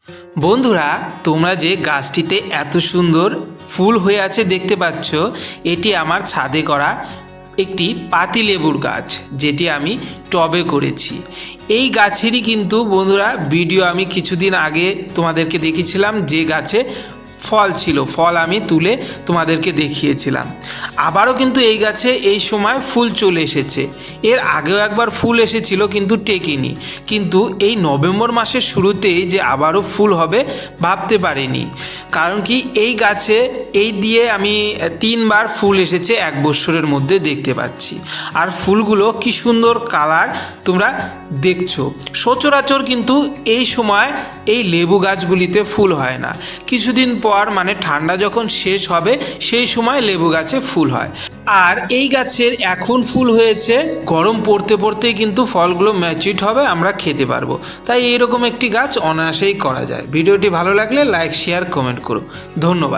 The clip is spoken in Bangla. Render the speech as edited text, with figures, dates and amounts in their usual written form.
বন্ধুরা, তোমরা যে গাছটিতে এত সুন্দর ফুল হয়ে আছে দেখতে পাচ্ছ, এটি আমার ছাদে করা একটি পাতিলেবুর গাছ, যেটি আমি টবে করেছি। এই গাছেরই কিন্তু বন্ধুরা ভিডিও আমি কিছুদিন আগে তোমাদেরকে দেখিয়েছিলাম, যে গাছে ফল ছিল, ফল আমি তুলে তোমাদেরকে দেখিয়েছিলাম। আবারও কিন্তু এই গাছে এই সময় ফুল চলে এসেছে। এর আগেও একবার ফুল এসেছিল কিন্তু টেকেনি, কিন্তু এই নভেম্বর মাসের শুরুতেই যে আবারও ফুল হবে ভাবতে পারিনি। কারণ কি, এই গাছে এই দিয়ে আমি 3বার ফুল এসেছে এক বছরের মধ্যে দেখতে পাচ্ছি। আর ফুলগুলো কি সুন্দর কালার তোমরা দেখছো। সচরাচর কিন্তু এই সময় এই লেবু গাছগুলিতে ফুল হয় না। কিছুদিন পর মানে ঠান্ডা যখন শেষ হবে সেই সময় লেবু গাছে ফুল হয়। আর এই গাছের এখন ফুল হয়েছে, গরম পড়তে পড়তেই কিন্তু ফলগুলো ম্যাচিউরড হবে, আমরা খেতে পারবো। তাই এইরকম একটি গাছ অনায়াসেই করা যায়। ভিডিওটি ভালো লাগলে লাইক, শেয়ার, কমেন্ট করো। ধন্যবাদ।